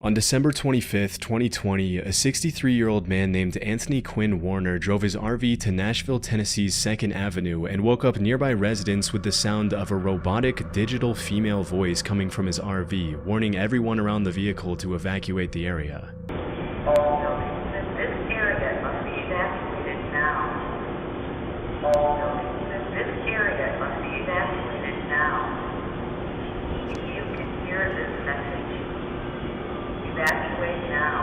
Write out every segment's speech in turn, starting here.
On December 25, 2020, a 63-year-old man named Anthony Quinn Warner drove his RV to Nashville, Tennessee's 2nd Avenue and woke up nearby residents with the sound of a robotic digital female voice coming from his RV, warning everyone around the vehicle to evacuate the area. All buildings in this area must be evacuated now. All buildings in this area must be evacuated now. If you can hear this message, evacuate now.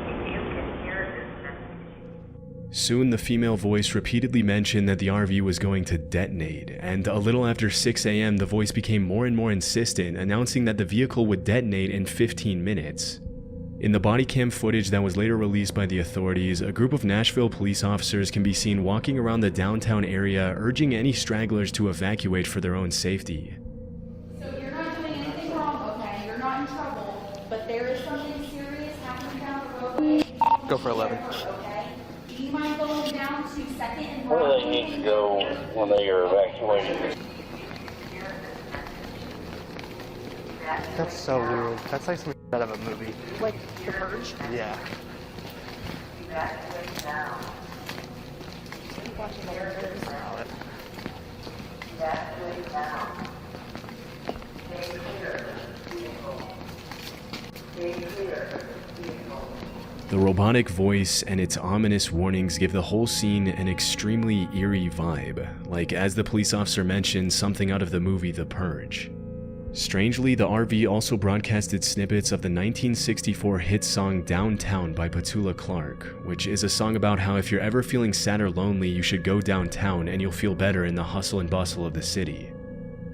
If you can hear this message. Soon, the female voice repeatedly mentioned that the RV was going to detonate, and a little after 6 a.m., the voice became more and more insistent, announcing that the vehicle would detonate in 15 minutes. In the bodycam footage that was later released by the authorities, a group of Nashville police officers can be seen walking around the downtown area, urging any stragglers to evacuate for their own safety. So you're not doing anything wrong, okay? You're not in trouble, but there is something serious happening down the roadway. Go for 11. Okay? Do you mind going down to 2nd and Where do they need to go when they are evacuating? That's so weird. That's like something out of a movie. Like the purge? Yeah. Evacuate now. Watching the purge. Evacuate now. Stay clear of the vehicle. Stay clear of the vehicle. The robotic voice and its ominous warnings give the whole scene an extremely eerie vibe, like, as the police officer mentioned, something out of the movie The Purge. Strangely, the RV also broadcasted snippets of the 1964 hit song Downtown by Petula Clark, which is a song about how if you're ever feeling sad or lonely, you should go downtown and you'll feel better in the hustle and bustle of the city.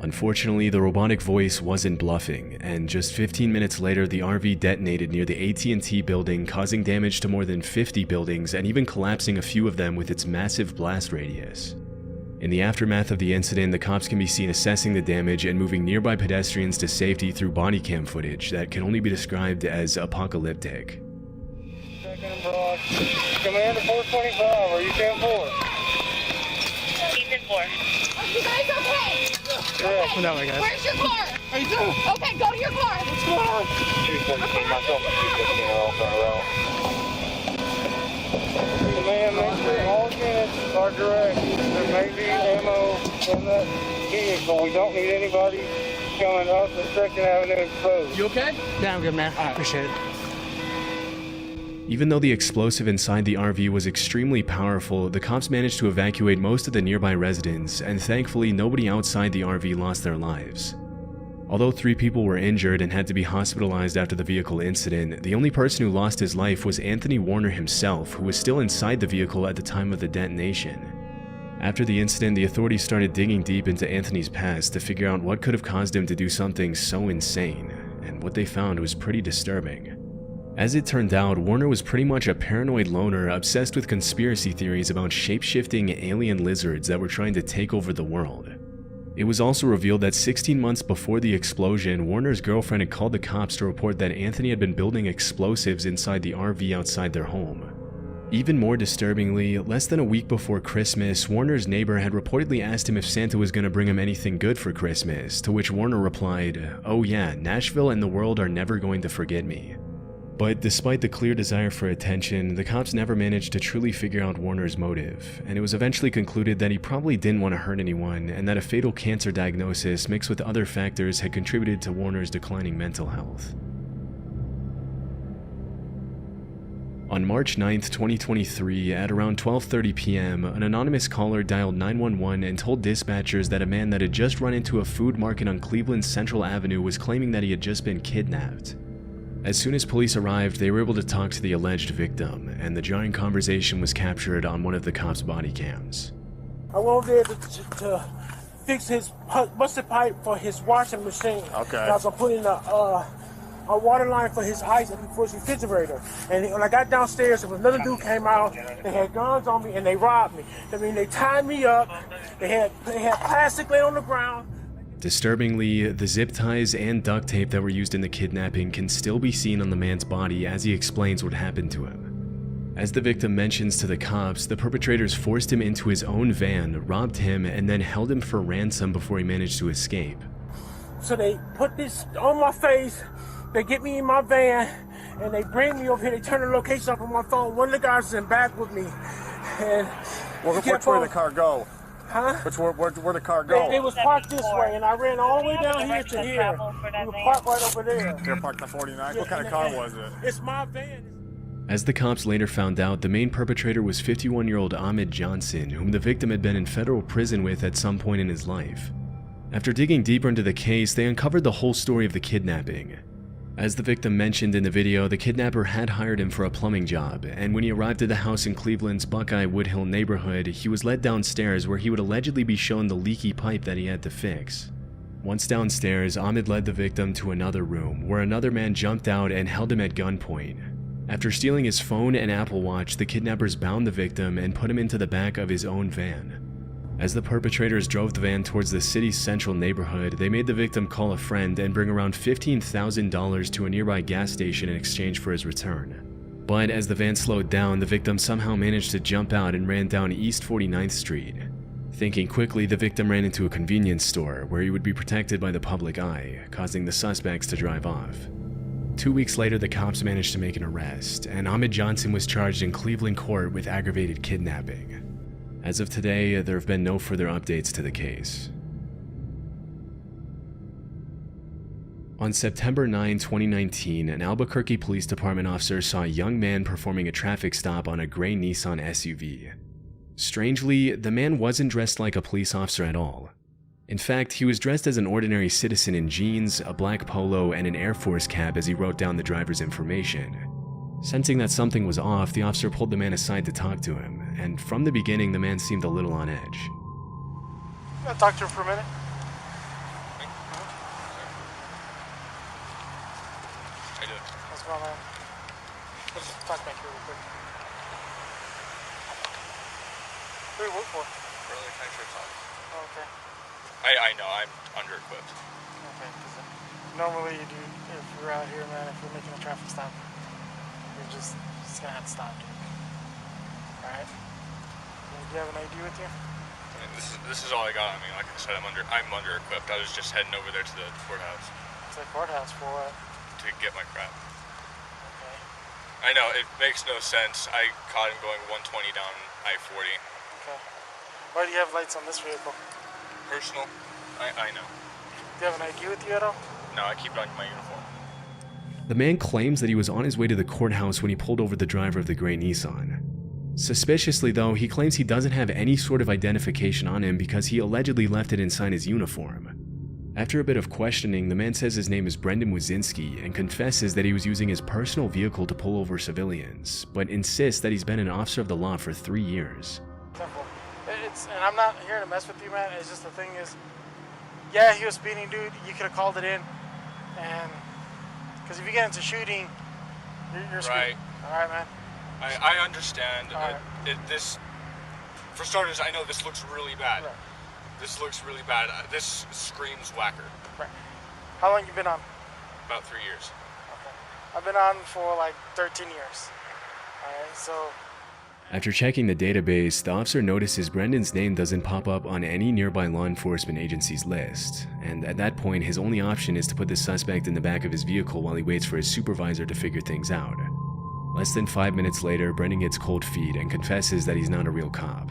Unfortunately, the robotic voice wasn't bluffing, and just 15 minutes later, the RV detonated near the AT&T building, causing damage to more than 50 buildings and even collapsing a few of them with its massive blast radius. In the aftermath of the incident, the cops can be seen assessing the damage and moving nearby pedestrians to safety through bodycam footage that can only be described as apocalyptic. Second Broad. Commander 425, are you 10-4? He's in 4. Are you guys okay? Yeah. No, I guess. Where's your car? How you doing? Okay, go to your car. What's going on? 217, myself and 215 are all going around. Command, make sure all units are direct. There may be ammo in that vehicle. We don't need anybody coming up the 2nd Avenue exposed. You okay? Yeah, I'm good, man. I appreciate it. Even though the explosive inside the RV was extremely powerful, the cops managed to evacuate most of the nearby residents, and thankfully nobody outside the RV lost their lives. Although 3 people were injured and had to be hospitalized after the vehicle incident, the only person who lost his life was Anthony Warner himself, who was still inside the vehicle at the time of the detonation. After the incident, the authorities started digging deep into Anthony's past to figure out what could have caused him to do something so insane, and what they found was pretty disturbing. As it turned out, Warner was pretty much a paranoid loner obsessed with conspiracy theories about shape-shifting alien lizards that were trying to take over the world. It was also revealed that 16 months before the explosion, Warner's girlfriend had called the cops to report that Anthony had been building explosives inside the RV outside their home. Even more disturbingly, less than a week before Christmas, Warner's neighbor had reportedly asked him if Santa was going to bring him anything good for Christmas, to which Warner replied, "Oh yeah, Nashville and the world are never going to forget me." But despite the clear desire for attention, the cops never managed to truly figure out Warner's motive, and it was eventually concluded that he probably didn't want to hurt anyone, and that a fatal cancer diagnosis mixed with other factors had contributed to Warner's declining mental health. On March 9, 2023, at around 12:30 p.m., an anonymous caller dialed 911 and told dispatchers that a man that had just run into a food market on Cleveland's Central Avenue was claiming that he had just been kidnapped. As soon as police arrived, they were able to talk to the alleged victim, and the jarring conversation was captured on one of the cops' body cams. I went over there to fix his busted pipe for his washing machine. Okay. And I was putting a water line for his ice for his refrigerator. And when I got downstairs, another dude came out. They had guns on me and they robbed me. I mean, they tied me up. They had plastic laying on the ground. Disturbingly, the zip ties and duct tape that were used in the kidnapping can still be seen on the man's body as he explains what happened to him. As the victim mentions to the cops, the perpetrators forced him into his own van, robbed him, and then held him for ransom before he managed to escape. So they put this on my face, They get me in my van, and they bring me over here. They turn the location up on my phone. One of the guys is in back with me. And which way did the car go? Huh? Where the car go? It was parked this way, and I ran all the way down here to here. We were parked right over there. They're parked at 49. What kind of car was it? It's my van. As the cops later found out, the main perpetrator was 51-year-old Ahmed Johnson, whom the victim had been in federal prison with at some point in his life. After digging deeper into the case, they uncovered the whole story of the kidnapping. As the victim mentioned in the video, the kidnapper had hired him for a plumbing job, and when he arrived at the house in Cleveland's Buckeye Woodhill neighborhood, he was led downstairs where he would allegedly be shown the leaky pipe that he had to fix. Once downstairs, Ahmed led the victim to another room, where another man jumped out and held him at gunpoint. After stealing his phone and Apple Watch, the kidnappers bound the victim and put him into the back of his own van. As the perpetrators drove the van towards the city's central neighborhood, they made the victim call a friend and bring around $15,000 to a nearby gas station in exchange for his return. But as the van slowed down, the victim somehow managed to jump out and ran down East 49th Street. Thinking quickly, the victim ran into a convenience store where he would be protected by the public eye, causing the suspects to drive off. 2 weeks later, the cops managed to make an arrest, and Ahmed Johnson was charged in Cleveland court with aggravated kidnapping. As of today, there have been no further updates to the case. On September 9, 2019, an Albuquerque Police Department officer saw a young man performing a traffic stop on a gray Nissan SUV. Strangely, the man wasn't dressed like a police officer at all. In fact, he was dressed as an ordinary citizen in jeans, a black polo, and an Air Force cap as he wrote down the driver's information. Sensing that something was off, the officer pulled the man aside to talk to him, and from the beginning, the man seemed a little on edge. You gotta talk to him for a minute. How you doing? What's going on? Let's talk back here real quick. Who do you work for? Early Insurance Office. Oh, okay. I know, I'm under-equipped. Okay, because normally you do, if you're out here, man, if you're making a traffic stop, you're just gonna have to stop, dude. Alright? Do you have an ID with you? I mean, this is all I got. I mean, like I said, I'm under-equipped. I was just heading over there to the courthouse. To the courthouse for what? To get my crap. Okay. I know, it makes no sense. I caught him going 120 down I-40. Okay. Why do you have lights on this vehicle? Personal? I know. Do you have an ID with you at all? No, I keep it on my uniform. The man claims that he was on his way to the courthouse when he pulled over the driver of the gray Nissan. Suspiciously though, he claims he doesn't have any sort of identification on him because he allegedly left it inside his uniform. After a bit of questioning, the man says his name is Brendan Wazinski and confesses that he was using his personal vehicle to pull over civilians, but insists that he's been an officer of the law for 3 years. Simple. And I'm not here to mess with you, man. It's just the thing is, yeah, he was speeding, dude. You could have called it in, and because if you get into shooting, you're screwed. Right. All right, man. I understand. All right. This, for starters, I know this looks really bad. Right. This looks really bad. This screams whacker. Right. How long you been on? About 3 years. Okay. I've been on for like 13 years. All right, so. After checking the database, the officer notices Brendan's name doesn't pop up on any nearby law enforcement agency's list, and at that point his only option is to put the suspect in the back of his vehicle while he waits for his supervisor to figure things out. Less than 5 minutes later, Brendan gets cold feet and confesses that he's not a real cop.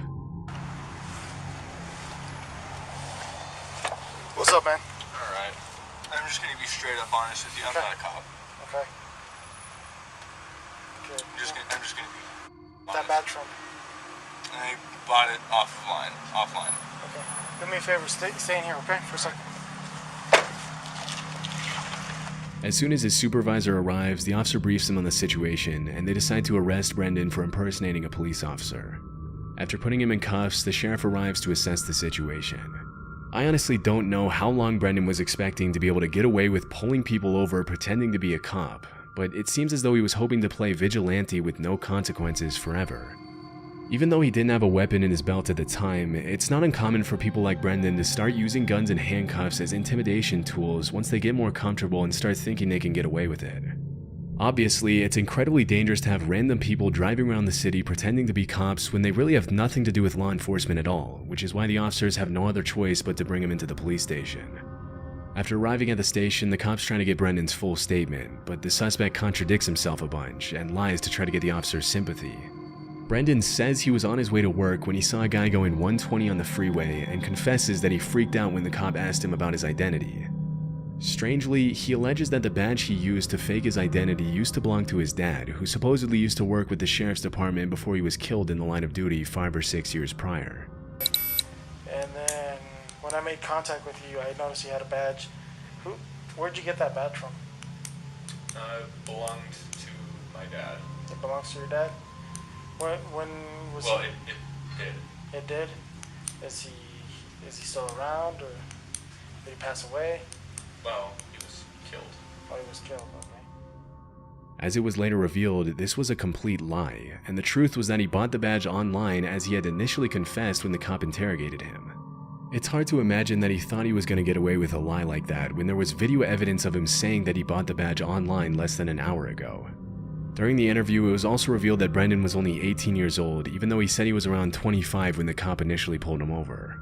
What's up, man? Alright. I'm just gonna be straight up honest with you. I'm not a cop. Okay. Okay. I'm just gonna be honest. That badge from? I bought it offline. Okay. Do me a favor, stay in here, okay? For a second. As soon as his supervisor arrives, the officer briefs him on the situation, and they decide to arrest Brendan for impersonating a police officer. After putting him in cuffs, the sheriff arrives to assess the situation. I honestly don't know how long Brendan was expecting to be able to get away with pulling people over pretending to be a cop, but it seems as though he was hoping to play vigilante with no consequences forever. Even though he didn't have a weapon in his belt at the time, it's not uncommon for people like Brendan to start using guns and handcuffs as intimidation tools once they get more comfortable and start thinking they can get away with it. Obviously, it's incredibly dangerous to have random people driving around the city pretending to be cops when they really have nothing to do with law enforcement at all, which is why the officers have no other choice but to bring him into the police station. After arriving at the station, the cops try to get Brendan's full statement, but the suspect contradicts himself a bunch and lies to try to get the officer's sympathy. Brendan says he was on his way to work when he saw a guy going 120 on the freeway and confesses that he freaked out when the cop asked him about his identity. Strangely, he alleges that the badge he used to fake his identity used to belong to his dad, who supposedly used to work with the sheriff's department before he was killed in the line of duty 5 or 6 years prior. And then when I made contact with you, I noticed you had a badge. Where'd you get that badge from? It belonged to my dad. It belongs to your dad? When was Well, he? it did. It did? Is he still around, or did he pass away? Well, he was killed. Oh, he was killed, okay. As it was later revealed, this was a complete lie, and the truth was that he bought the badge online as he had initially confessed when the cop interrogated him. It's hard to imagine that he thought he was going to get away with a lie like that when there was video evidence of him saying that he bought the badge online less than an hour ago. During the interview, it was also revealed that Brendan was only 18 years old, even though he said he was around 25 when the cop initially pulled him over.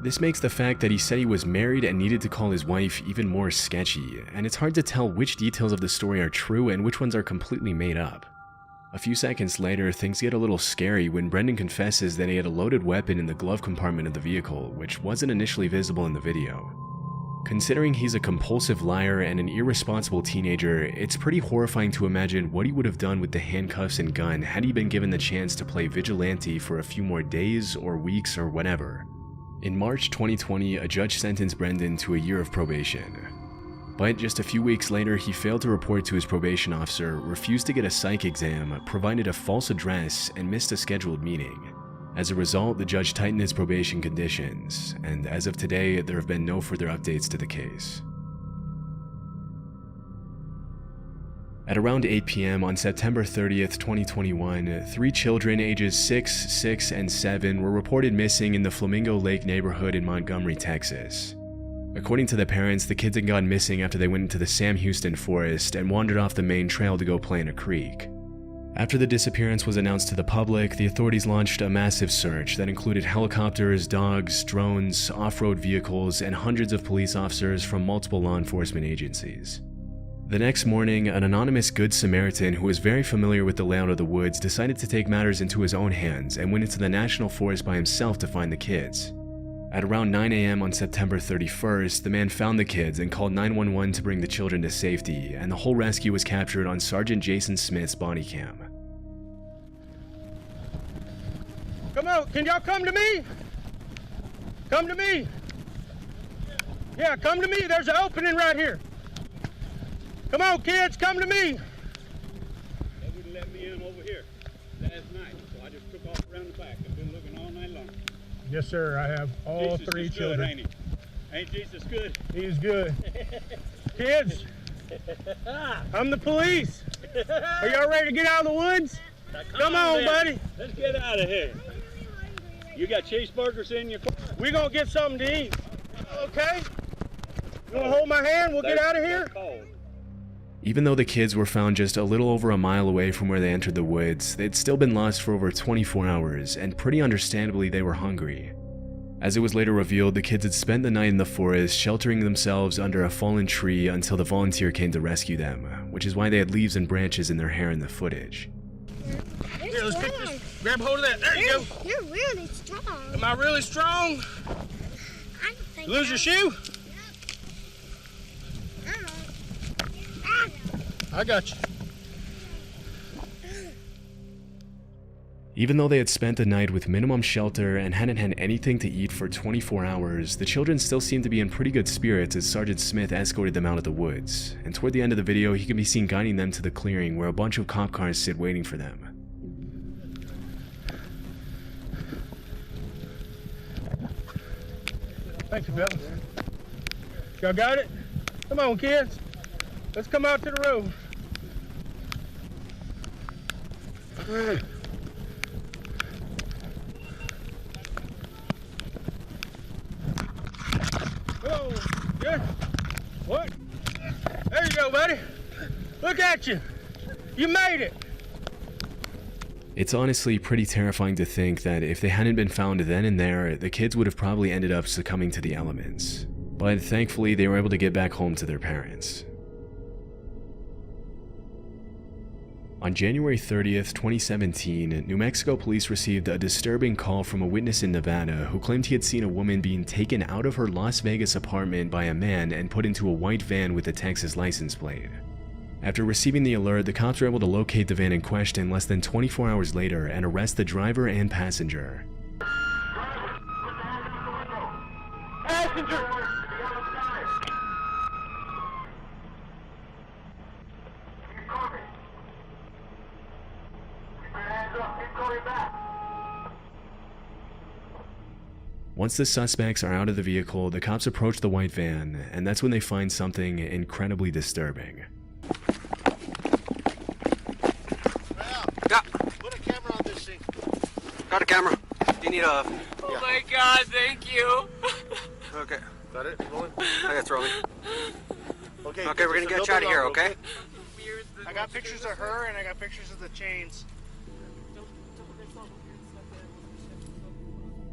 This makes the fact that he said he was married and needed to call his wife even more sketchy, and it's hard to tell which details of the story are true and which ones are completely made up. A few seconds later, things get a little scary when Brendan confesses that he had a loaded weapon in the glove compartment of the vehicle, which wasn't initially visible in the video. Considering he's a compulsive liar and an irresponsible teenager, it's pretty horrifying to imagine what he would have done with the handcuffs and gun had he been given the chance to play vigilante for a few more days or weeks or whatever. In March 2020, a judge sentenced Brendan to a year of probation. But just a few weeks later, he failed to report to his probation officer, refused to get a psych exam, provided a false address, and missed a scheduled meeting. As a result, the judge tightened his probation conditions, and as of today, there have been no further updates to the case. At around 8 p.m. on September 30th, 2021, 3 children ages 6, 6, and 7 were reported missing in the Flamingo Lake neighborhood in Montgomery, Texas. According to the parents, the kids had gone missing after they went into the Sam Houston forest and wandered off the main trail to go play in a creek. After the disappearance was announced to the public, the authorities launched a massive search that included helicopters, dogs, drones, off-road vehicles, and hundreds of police officers from multiple law enforcement agencies. The next morning, an anonymous Good Samaritan who was very familiar with the layout of the woods decided to take matters into his own hands and went into the national forest by himself to find the kids. At around 9 a.m. on September 31st, the man found the kids and called 911 to bring the children to safety, and the whole rescue was captured on Sergeant Jason Smith's body cam. Come on, can y'all come to me? Come to me. Yeah, come to me. There's an opening right here. Come on, kids, come to me. They wouldn't let me in over here last night, so I just took off around the back. I've been looking all night long. Yes, sir, I have all Jesus 3 is children. Good, ain't he? Ain't Jesus good? He's good. Kids, I'm the police. Are y'all ready to get out of the woods? Come on, buddy. Let's get out of here. You got cheeseburgers in your car? We're going to get something to eat. Okay? You want to hold my hand? We'll get out of here? Even though the kids were found just a little over a mile away from where they entered the woods, they'd still been lost for over 24 hours, and pretty understandably they were hungry. As it was later revealed, the kids had spent the night in the forest, sheltering themselves under a fallen tree until the volunteer came to rescue them, which is why they had leaves and branches in their hair in the footage. Here, let's pick this. Grab hold of that. There you go. You're really strong. Am I really strong? I don't think Lose your shoe? I got you. Even though they had spent the night with minimum shelter and hadn't had anything to eat for 24 hours, the children still seemed to be in pretty good spirits as Sergeant Smith escorted them out of the woods, and toward the end of the video he can be seen guiding them to the clearing where a bunch of cop cars sit waiting for them. Thank you, fellas. Y'all got it? Come on, kids. Let's come out to the road. Whoa, good. What? There you go, buddy. Look at you. You made it. It's honestly pretty terrifying to think that if they hadn't been found then and there, the kids would have probably ended up succumbing to the elements. but thankfully they were able to get back home to their parents. On January 30th, 2017, New Mexico police received a disturbing call from a witness in Nevada who claimed he had seen a woman being taken out of her Las Vegas apartment by a man and put into a white van with a Texas license plate. After receiving the alert, the cops were able to locate the van in question less than 24 hours later and arrest the driver and passenger. Passenger! Once the suspects are out of the vehicle, the cops approach the white van, and that's when they find something incredibly disturbing. Put a camera on this thing. Got a camera. Do you need a... Oh my God, thank you. Okay. Got it? Rolling? Okay, it's rolling. Okay, Okay, we're gonna get you out of here, okay? I got pictures of her and I got pictures of the chains.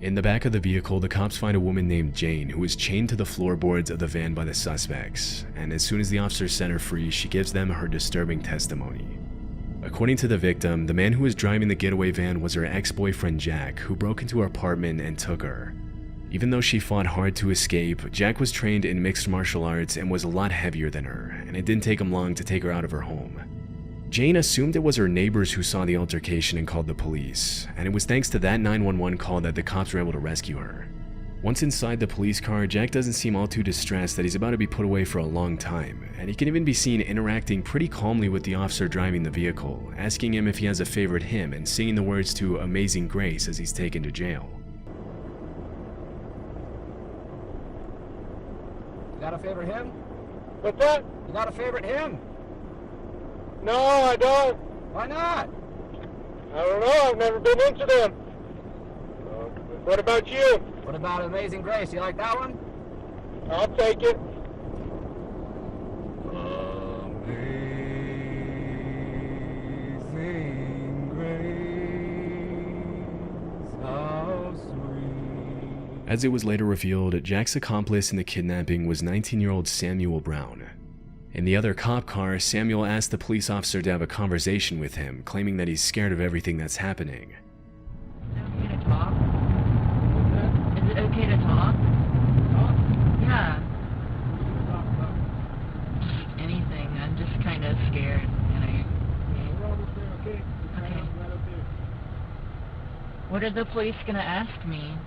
In the back of the vehicle, the cops find a woman named Jane who is chained to the floorboards of the van by the suspects, and as soon as the officers set her free, she gives them her disturbing testimony. According to the victim, the man who was driving the getaway van was her ex-boyfriend Jack, who broke into her apartment and took her. Even though she fought hard to escape, Jack was trained in mixed martial arts and was a lot heavier than her, and it didn't take him long to take her out of her home. Jane assumed it was her neighbors who saw the altercation and called the police, and it was thanks to that 911 call that the cops were able to rescue her. Once inside the police car, Jack doesn't seem all too distressed that he's about to be put away for a long time, and he can even be seen interacting pretty calmly with the officer driving the vehicle, asking him if he has a favorite hymn and singing the words to Amazing Grace as he's taken to jail. You got a favorite hymn? What's that? You got a favorite hymn? No, I don't. Why not? I don't know. I've never been into them. What about you? What about Amazing Grace? You like that one? I'll take it. Amazing Grace, how sweet. As it was later revealed, Jack's accomplice in the kidnapping was 19-year-old Samuel Brown. In the other cop car, Samuel asked the police officer to have a conversation with him, claiming that he's scared of everything that's happening. Okay to talk? Is it okay to talk? Yeah. Anything. I'm just kind of scared, and Okay. What are the police gonna ask me?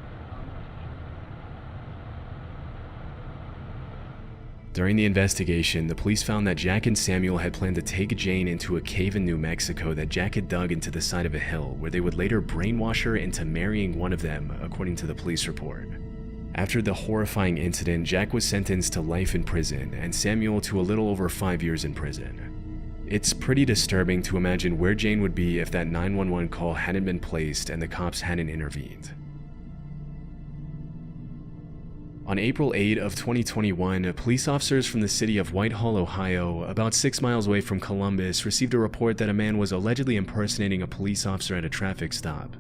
During the investigation, the police found that Jack and Samuel had planned to take Jane into a cave in New Mexico that Jack had dug into the side of a hill, where they would later brainwash her into marrying one of them, according to the police report. After the horrifying incident, Jack was sentenced to life in prison, and Samuel to a little over 5 years in prison. It's pretty disturbing to imagine where Jane would be if that 911 call hadn't been placed and the cops hadn't intervened. On April 8 of 2021, police officers from the city of Whitehall, Ohio, about 6 miles away from Columbus, received a report that a man was allegedly impersonating a police officer at a traffic stop.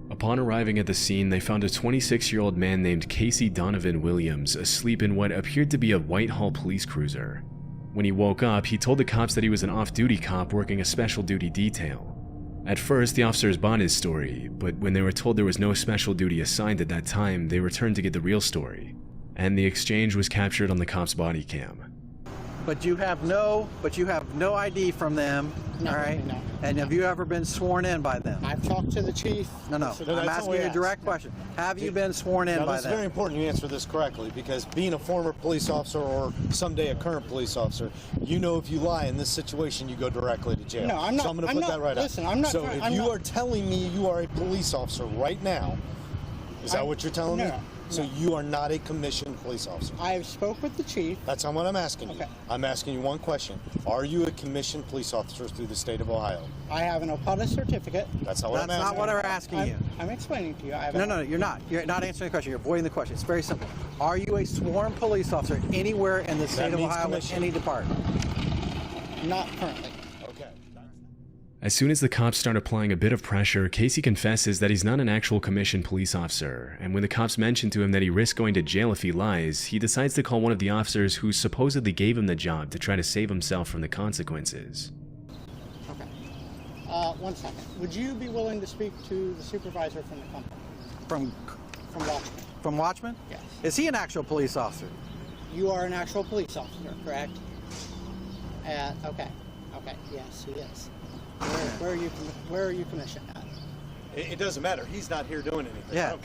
Upon arriving at the scene, they found a 26-year-old man named Casey Donovan Williams asleep in what appeared to be a Whitehall police cruiser. When he woke up, he told the cops that he was an off-duty cop working a special duty detail. At first, the officers bought his story, but when they were told there was no special duty assigned at that time, they returned to get the real story. And the exchange was captured on the cops' body cam. But you have no ID from them, all right? No. And have you ever been sworn in by them? I've talked to the chief. No. I'm asking you a direct question. Have you been sworn in by It's them? very important you answer this correctly, because being a former police officer or someday a current police officer, you know if you lie in this situation, you go directly to jail. No, I'm not. So I'm going to put that right listen, out. I'm not. So if you are telling me you are a police officer right now, is that what you're telling me? So you are not a commissioned police officer. I have spoke with the chief. That's not what I'm asking you. I'm asking you one question. Are you a commissioned police officer through the state of Ohio? I have an OPUDA certificate. That's not what I'm asking. That's not what we're asking you. I'm explaining to you. No, you're not. You're not answering the question. You're avoiding the question. It's very simple. Are you a sworn police officer anywhere in the state of Ohio in any department? Not currently. Okay. As soon as the cops start applying a bit of pressure, Casey confesses that he's not an actual commissioned police officer, and when the cops mention to him that he risks going to jail if he lies, he decides to call one of the officers who supposedly gave him the job to try to save himself from the consequences. Okay. 1 second. Would you be willing to speak to the supervisor from the company? From Watchman. From Watchman? Yes. Is he an actual police officer? You are an actual police officer, correct? Okay. Okay. Yes, he is. Where are you commissioned at? It doesn't matter. He's not here doing anything. Yeah.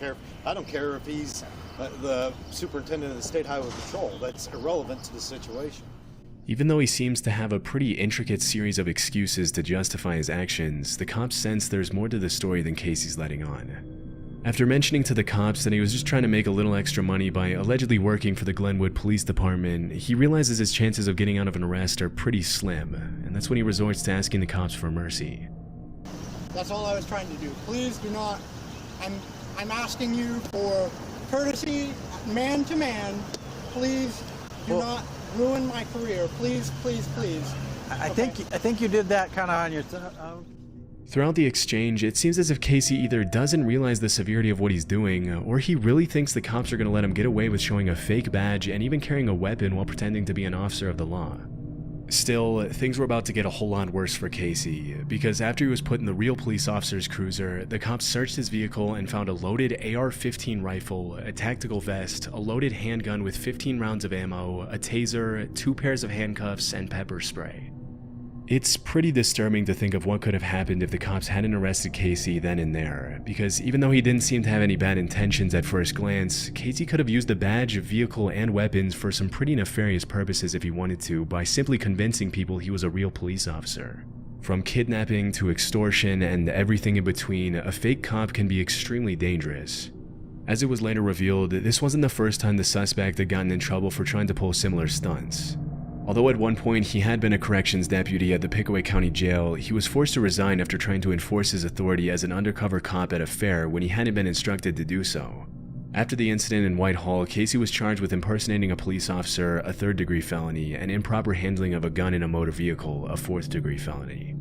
I don't care if he's the superintendent of the State Highway Patrol. That's irrelevant to the situation. Even though he seems to have a pretty intricate series of excuses to justify his actions, the cops sense there's more to the story than Casey's letting on. After mentioning to the cops that he was just trying to make a little extra money by allegedly working for the Glenwood Police Department, he realizes his chances of getting out of an arrest are pretty slim, and that's when he resorts to asking the cops for mercy. That's all I was trying to do. Please do not. I'm asking you for courtesy, man to man. Please do not ruin my career. Please, please, please. I think you did that kind of on your. Throughout the exchange, it seems as if Casey either doesn't realize the severity of what he's doing, or he really thinks the cops are going to let him get away with showing a fake badge and even carrying a weapon while pretending to be an officer of the law. Still, things were about to get a whole lot worse for Casey, because after he was put in the real police officer's cruiser, the cops searched his vehicle and found a loaded AR-15 rifle, a tactical vest, a loaded handgun with 15 rounds of ammo, a taser, 2 pairs of handcuffs, and pepper spray. It's pretty disturbing to think of what could have happened if the cops hadn't arrested Casey then and there, because even though he didn't seem to have any bad intentions at first glance, Casey could have used the badge, vehicle, and weapons for some pretty nefarious purposes if he wanted to by simply convincing people he was a real police officer. From kidnapping to extortion and everything in between, a fake cop can be extremely dangerous. As it was later revealed, this wasn't the first time the suspect had gotten in trouble for trying to pull similar stunts. Although at one point he had been a corrections deputy at the Pickaway County Jail, he was forced to resign after trying to enforce his authority as an undercover cop at a fair when he hadn't been instructed to do so. After the incident in Whitehall, Casey was charged with impersonating a police officer, a 3rd-degree felony, and improper handling of a gun in a motor vehicle, a 4th-degree felony.